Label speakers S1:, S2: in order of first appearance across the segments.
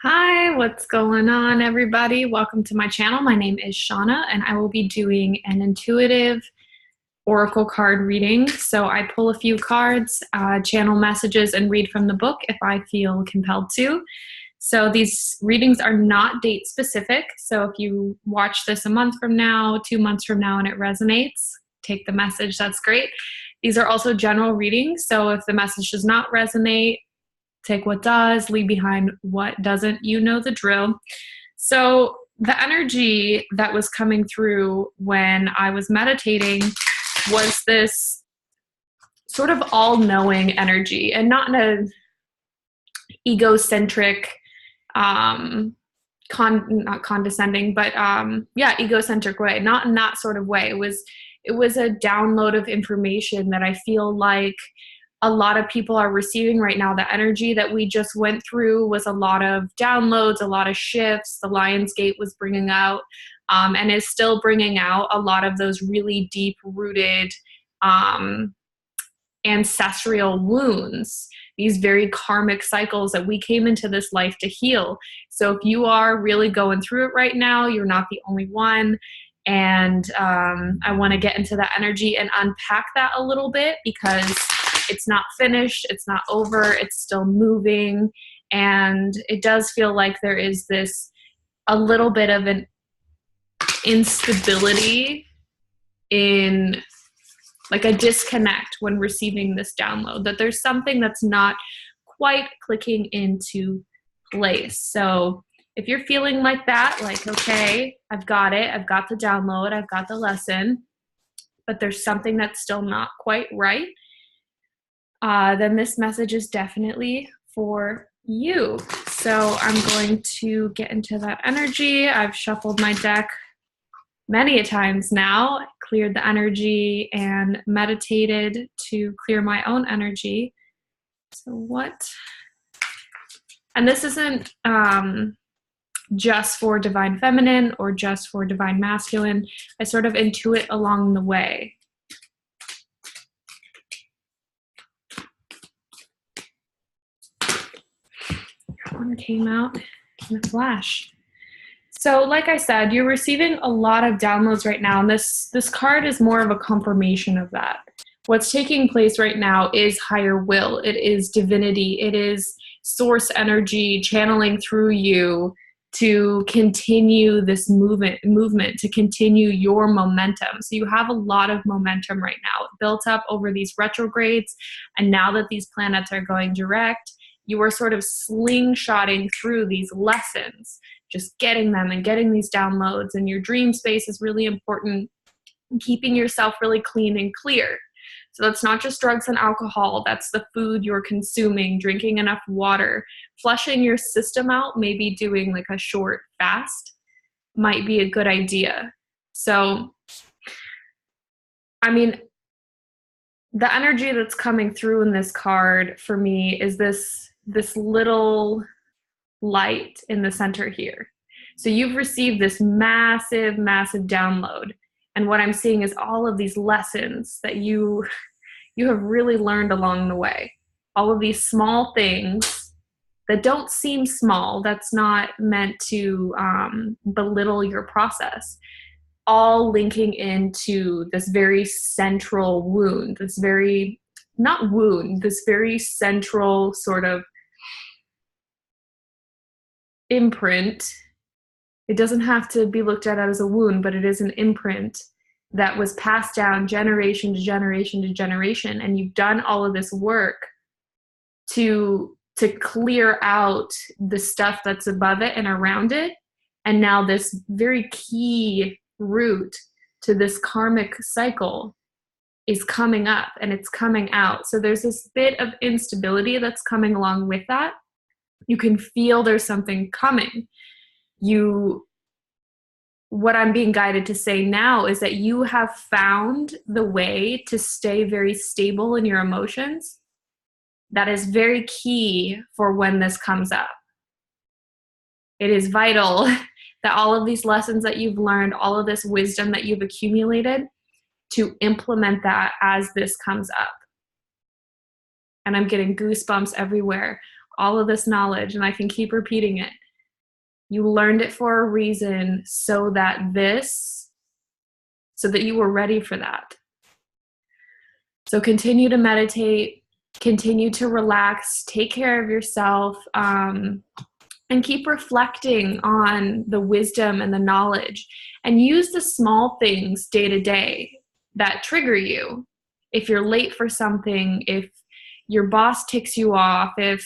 S1: Hi, what's going on, everybody? Welcome to my channel. My name is Shauna, and I will be doing an intuitive oracle card reading. So I pull a few cards, channel messages, and read from the book if I feel compelled to. So these readings are not date specific. So if you watch this a month from now, 2 months from now, and it resonates, take the message. That's great. These are also general readings. So if the message does not resonate, take what does, leave behind what doesn't. You know the drill. So the energy that was coming through when I was meditating was this sort of all-knowing energy, and not in a egocentric, not condescending, but yeah, egocentric way. Not in that sort of way. It was a download of information that I feel like a lot of people are receiving right now. The energy that we just went through was a lot of downloads, a lot of shifts. The Lionsgate was bringing out, and is still bringing out, a lot of those really deep-rooted ancestral wounds, these very karmic cycles that we came into this life to heal. So if you are really going through it right now, you're not the only one. And I want to get into that energy and unpack that a little bit, because it's not finished, it's not over, it's still moving. And it does feel like there is this a little bit of an instability, in like a disconnect when receiving this download, that there's something that's not quite clicking into place. So if you're feeling like that, like, okay, I've got it, I've got the download, I've got the lesson, but there's something that's still not quite right, then this message is definitely for you. So I'm going to get into that energy. I've shuffled my deck many a times now, cleared the energy and meditated to clear my own energy. So what? And this isn't just for divine feminine or just for divine masculine. I sort of intuit along the way. One came out in a flash. So like I said, you're receiving a lot of downloads right now, and this card is more of a confirmation of that. What's taking place right now is higher will. It is divinity. It is source energy channeling through you to continue this movement, to continue your momentum. So you have a lot of momentum right now built up over these retrogrades, and now that these planets are going direct, you are sort of slingshotting through these lessons, just getting them and getting these downloads. And your dream space is really important, keeping yourself really clean and clear. So that's not just drugs and alcohol, that's the food you're consuming, drinking enough water, flushing your system out, maybe doing like a short fast might be a good idea. So, I mean, the energy that's coming through in this card for me is this little light in the center here. So you've received this massive, massive download. And what I'm seeing is all of these lessons that you have really learned along the way. All of these small things that don't seem small, that's not meant to belittle your process, all linking into this very central wound, this very, not wound, this very central sort of imprint. It doesn't have to be looked at as a wound, but it is an imprint that was passed down generation to generation to generation. And you've done all of this work to clear out the stuff that's above it and around it. And now this very key root to this karmic cycle is coming up and it's coming out. So there's this bit of instability that's coming along with that. You can feel there's something coming. What I'm being guided to say now is that you have found the way to stay very stable in your emotions. That is very key for when this comes up. It is vital that all of these lessons that you've learned, all of this wisdom that you've accumulated, to implement that as this comes up. And I'm getting goosebumps everywhere. All of this knowledge, and I can keep repeating it. You learned it for a reason so that you were ready for that. So continue to meditate, continue to relax, take care of yourself, and keep reflecting on the wisdom and the knowledge, and use the small things day to day that trigger you. If you're late for something, if your boss ticks you off, if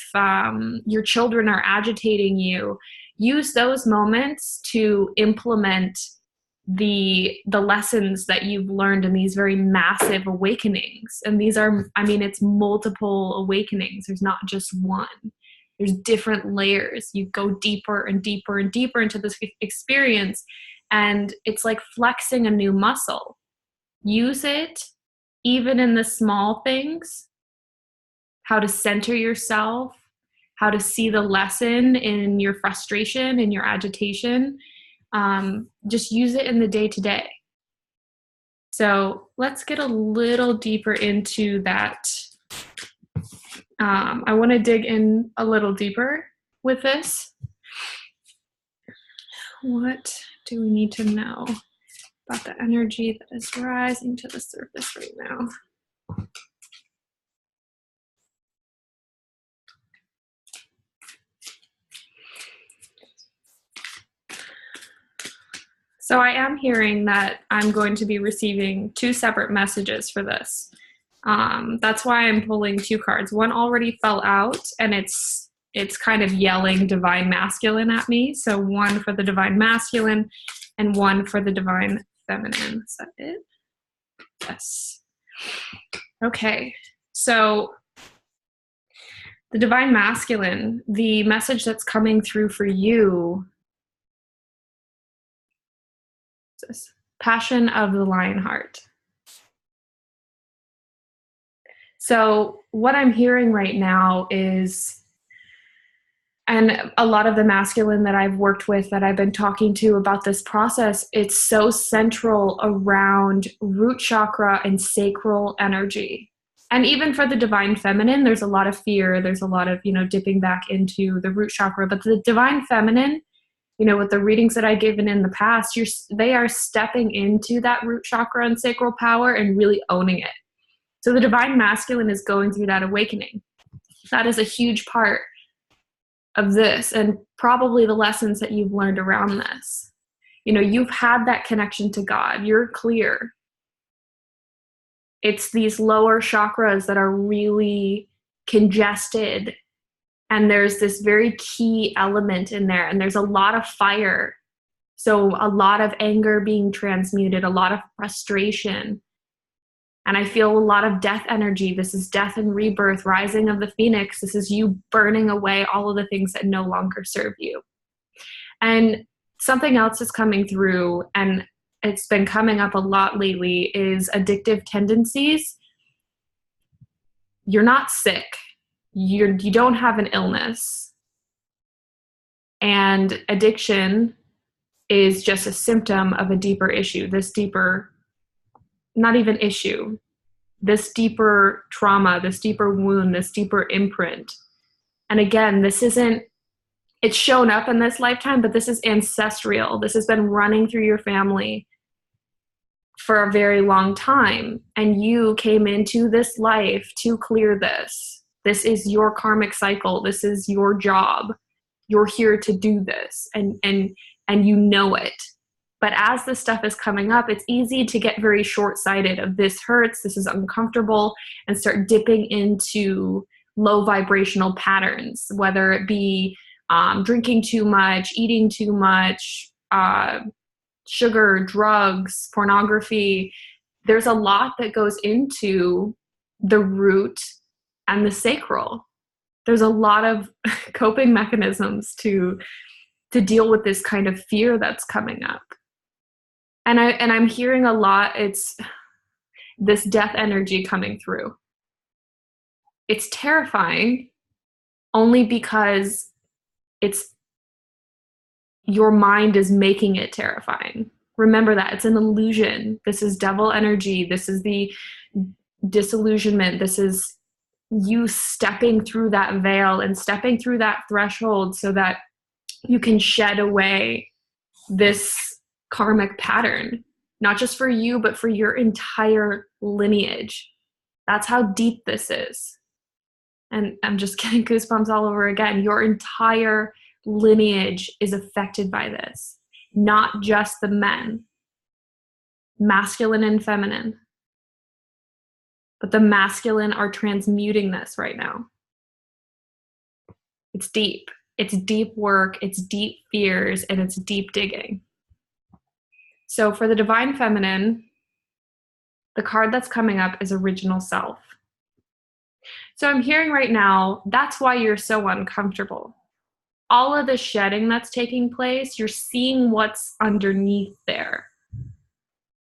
S1: your children are agitating you, use those moments to implement the lessons that you've learned in these very massive awakenings. And these are, it's multiple awakenings. There's not just one. There's different layers. You go deeper and deeper and deeper into this experience, and it's like flexing a new muscle. Use it even in the small things, how to center yourself, how to see the lesson in your frustration, in your agitation. Just use it in the day-to-day. So let's get a little deeper into that. I want to dig in a little deeper with this. What do we need to know about the energy that is rising to the surface right now? So I am hearing that I'm going to be receiving 2 separate messages for this. That's why I'm pulling 2 cards. One already fell out, and it's kind of yelling divine masculine at me. So one for the divine masculine and one for the divine feminine. Is that it? Yes. Okay. So the divine masculine, the message that's coming through for you, is passion of the lion heart. So what I'm hearing right now is, and a lot of the masculine that I've worked with, that I've been talking to about this process, it's so central around root chakra and sacral energy. And even for the divine feminine, there's a lot of fear. There's a lot of, dipping back into the root chakra. But the divine feminine, with the readings that I've given in the past, they are stepping into that root chakra and sacral power and really owning it. So the divine masculine is going through that awakening. That is a huge part of this, and probably the lessons that you've learned around this. You've had that connection to God. You're clear. It's these lower chakras that are really congested, and there's this very key element in there, and there's a lot of fire. So a lot of anger being transmuted, a lot of frustration. And I feel a lot of death energy. This is death and rebirth, rising of the phoenix. This is you burning away all of the things that no longer serve you. And something else is coming through, and it's been coming up a lot lately, is addictive tendencies. You're not sick. You don't have an illness. And addiction is just a symptom of a deeper issue, not even issue, this deeper trauma, this deeper wound, this deeper imprint. And again, it's shown up in this lifetime, but this is ancestral. This has been running through your family for a very long time. And you came into this life to clear this. This is your karmic cycle. This is your job. You're here to do this, and you know it. But as this stuff is coming up, it's easy to get very short-sighted of this hurts, this is uncomfortable, and start dipping into low vibrational patterns, whether it be drinking too much, eating too much, sugar, drugs, pornography. There's a lot that goes into the root and the sacral. There's a lot of coping mechanisms to deal with this kind of fear that's coming up. And I'm hearing a lot, it's this death energy coming through. It's terrifying only because your mind is making it terrifying. Remember that it's an illusion. This is devil energy. This is the disillusionment. This is you stepping through that veil and stepping through that threshold so that you can shed away this karmic pattern, not just for you, but for your entire lineage. That's how deep this is. And I'm just getting goosebumps all over again. Your entire lineage is affected by this, not just the men, masculine and feminine. But the masculine are transmuting this right now. It's deep. It's deep work, it's deep fears, and it's deep digging. So for the divine feminine, the card that's coming up is original self. So I'm hearing right now, that's why you're so uncomfortable. All of the shedding that's taking place, you're seeing what's underneath there.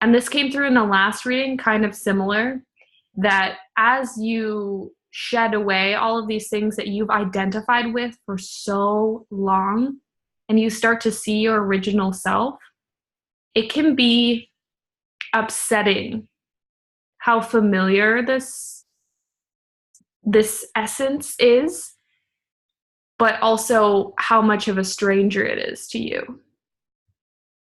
S1: And this came through in the last reading, kind of similar, that as you shed away all of these things that you've identified with for so long, and you start to see your original self, it can be upsetting how familiar this essence is, but also how much of a stranger it is to you.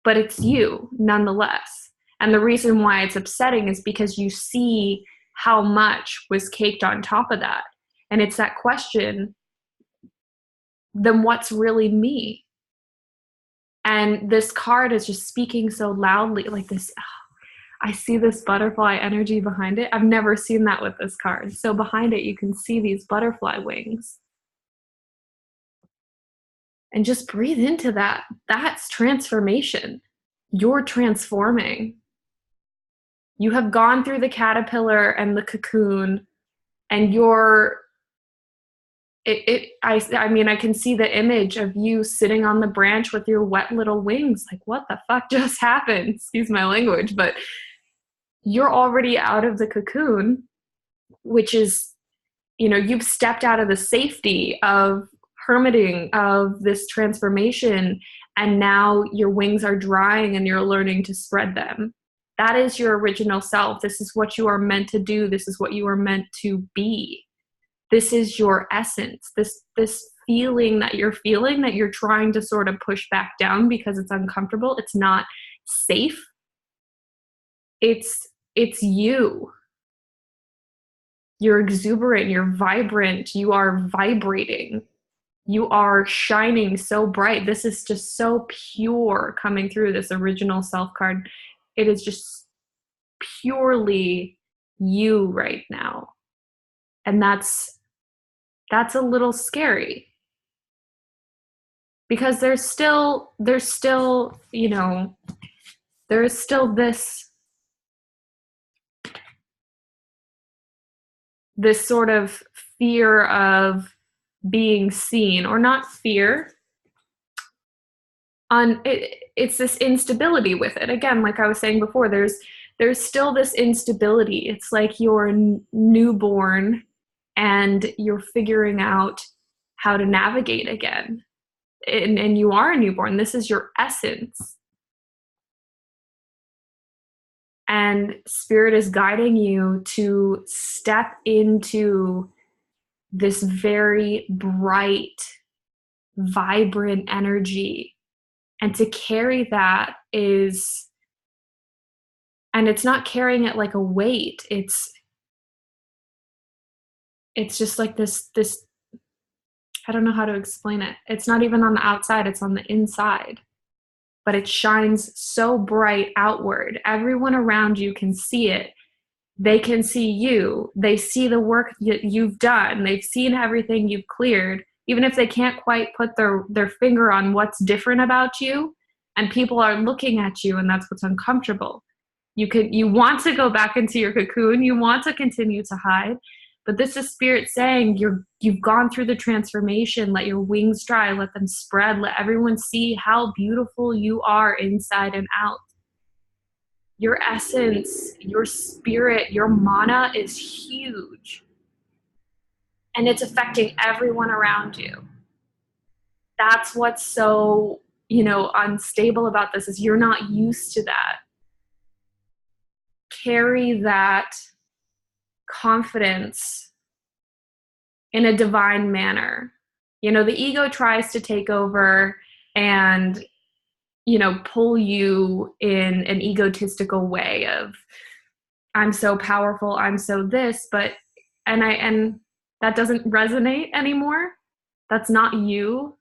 S1: But it's you nonetheless. And the reason why it's upsetting is because you see how much was caked on top of that. And it's that question, then what's really me? And this card is just speaking so loudly, like this. I see this butterfly energy behind it. I've never seen that with this card. So behind it, you can see these butterfly wings. And just breathe into that. That's transformation. You're transforming. You have gone through the caterpillar and the cocoon, and I mean, I can see the image of you sitting on the branch with your wet little wings. Like, what the fuck just happened? Excuse my language, but you're already out of the cocoon, which is, you've stepped out of the safety of hermiting, of this transformation, and now your wings are drying and you're learning to spread them. That is your original self. This is what you are meant to do. This is what you are meant to be. This is your essence. This feeling that you're trying to sort of push back down because it's uncomfortable. It's not safe. It's you. You're exuberant, you're vibrant, you are vibrating. You are shining so bright. This is just so pure coming through this original self card. It is just purely you right now. And that's a little scary. Because there's still, there is still this sort of fear of being seen, or not fear. It's this instability with it. Again, like I was saying before, there's still this instability. It's like you're newborn and you're figuring out how to navigate again. And you are a newborn. This is your essence. And Spirit is guiding you to step into this very bright, vibrant energy. And to carry that is, and it's not carrying it like a weight. It's just like this, I don't know how to explain it. It's not even on the outside, it's on the inside. But it shines so bright outward. Everyone around you can see it. They can see you. They see the work you've done. They've seen everything you've cleared, even if they can't quite put their finger on what's different about you. And people are looking at you, and that's what's uncomfortable. You want to go back into your cocoon. You want to continue to hide. But this is Spirit saying you've gone through the transformation. Let your wings dry. Let them spread. Let everyone see how beautiful you are inside and out. Your essence, your spirit, your mana is huge. And it's affecting everyone around you. That's what's so, unstable about this, is you're not used to that. Carry that confidence in a divine manner. The ego tries to take over and, pull you in an egotistical way of, I'm so powerful, I'm so this, and that doesn't resonate anymore. That's not you.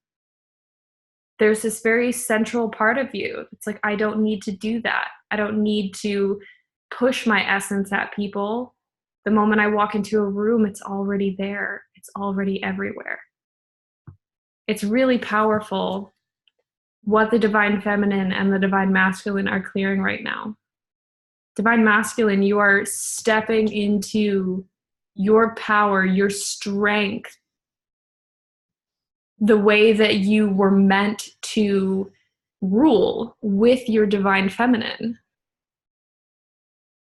S1: There's this very central part of you. It's like, I don't need to do that. I don't need to push my essence at people. The moment I walk into a room, it's already there. It's already everywhere. It's really powerful what the divine feminine and the divine masculine are clearing right now. Divine masculine, you are stepping into your power, your strength, the way that you were meant to rule with your divine feminine.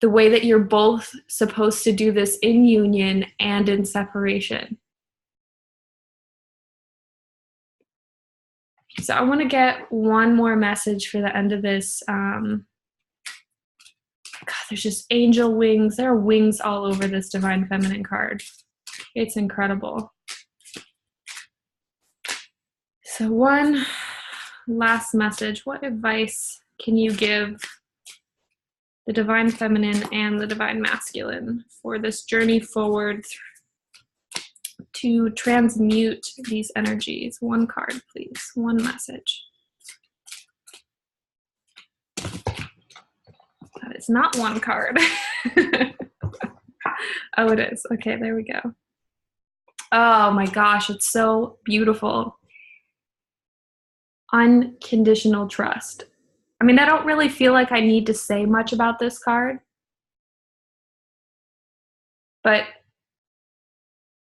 S1: The way that you're both supposed to do this in union and in separation. So I want to get one more message for the end of this. God, there's just angel wings. There are wings all over this divine feminine card. It's incredible. So one last message. What advice can you give the divine feminine and the divine masculine for this journey forward to transmute these energies? One card, please. One message. That is not one card. Oh, it is. Okay, there we go. Oh my gosh, it's so beautiful. Unconditional trust. I mean, I don't really feel like I need to say much about this card, but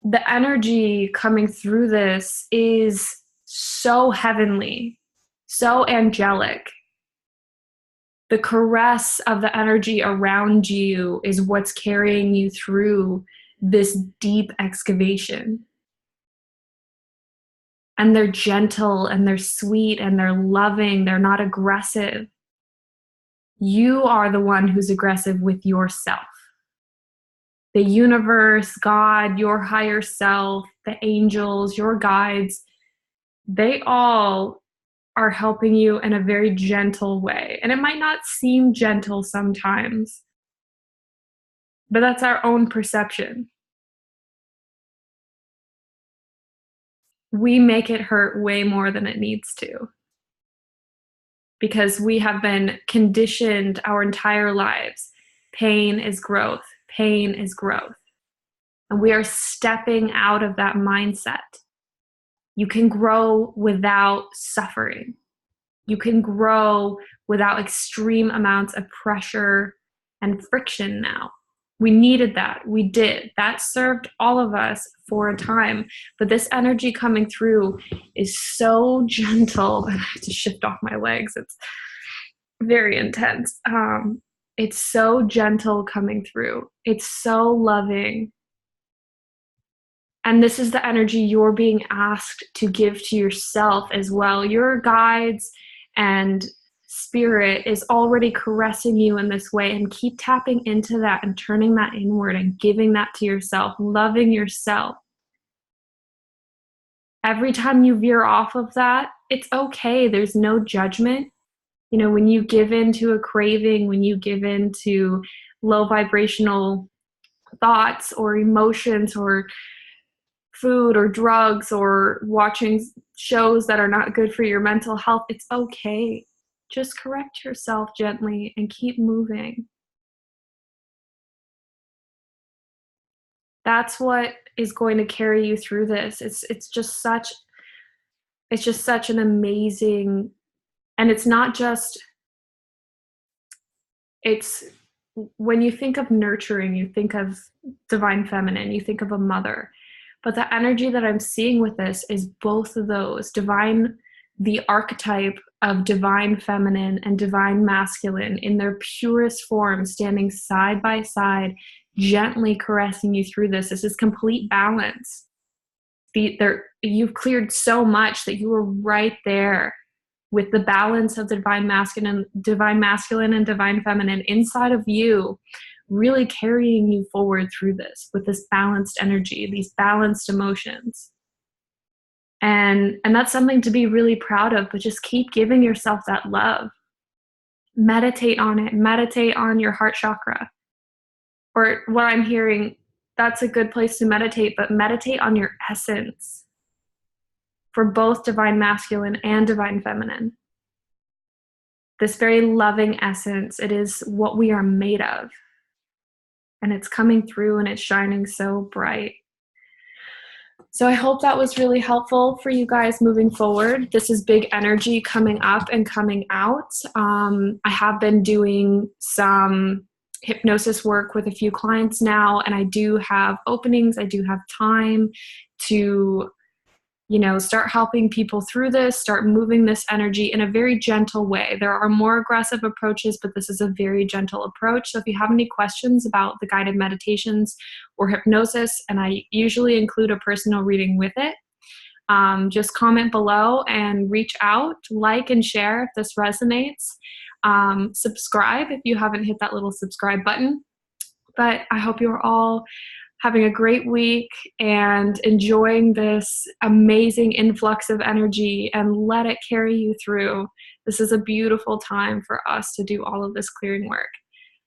S1: the energy coming through this is so heavenly, so angelic. The caress of the energy around you is what's carrying you through this deep excavation. And they're gentle and they're sweet and they're loving. They're not aggressive. You are the one who's aggressive with yourself. The universe, God, your higher self, the angels, your guides, they all are helping you in a very gentle way. And it might not seem gentle sometimes, but that's our own perception. We make it hurt way more than it needs to, because we have been conditioned our entire lives. Pain is growth. Pain is growth. And we are stepping out of that mindset. You can grow without suffering. You can grow without extreme amounts of pressure and friction now. We needed that. We did. That served all of us for a time. But this energy coming through is so gentle. I have to shift off my legs. It's very intense. It's so gentle coming through. It's so loving. And this is the energy you're being asked to give to yourself as well. Your guides and spirit is already caressing you in this way, and keep tapping into that and turning that inward and giving that to yourself, loving yourself. Every time you veer off of that, it's okay. There's no judgment. When you give in to a craving, when you give in to low vibrational thoughts or emotions or food or drugs or watching shows that are not good for your mental health, it's okay. Just correct yourself gently and keep moving. That's what is going to carry you through this. It's just such an amazing, and it's not just, it's when you think of nurturing, you think of divine feminine, you think of a mother. But the energy that I'm seeing with this is both of those, the archetype of divine feminine and divine masculine in their purest form, standing side by side, gently caressing you through this. This is complete balance. You've cleared so much that you were right there with the balance of the divine masculine and divine feminine inside of you, really carrying you forward through this with this balanced energy, these balanced emotions. And that's something to be really proud of, but just keep giving yourself that love. Meditate on it. Meditate on your heart chakra. Or what I'm hearing, that's a good place to meditate, but meditate on your essence for both divine masculine and divine feminine. This very loving essence, it is what we are made of. And it's coming through and it's shining so bright. So I hope that was really helpful for you guys moving forward. This is big energy coming up and coming out. I have been doing some hypnosis work with a few clients now, and I do have openings. I do have time to, start helping people through this, start moving this energy in a very gentle way. There are more aggressive approaches, but this is a very gentle approach. So if you have any questions about the guided meditations or hypnosis, and I usually include a personal reading with it, just comment below and reach out, like and share if this resonates. Subscribe if you haven't hit that little subscribe button. But I hope you're all having a great week and enjoying this amazing influx of energy, and let it carry you through. This is a beautiful time for us to do all of this clearing work.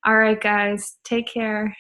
S1: All right, guys, take care.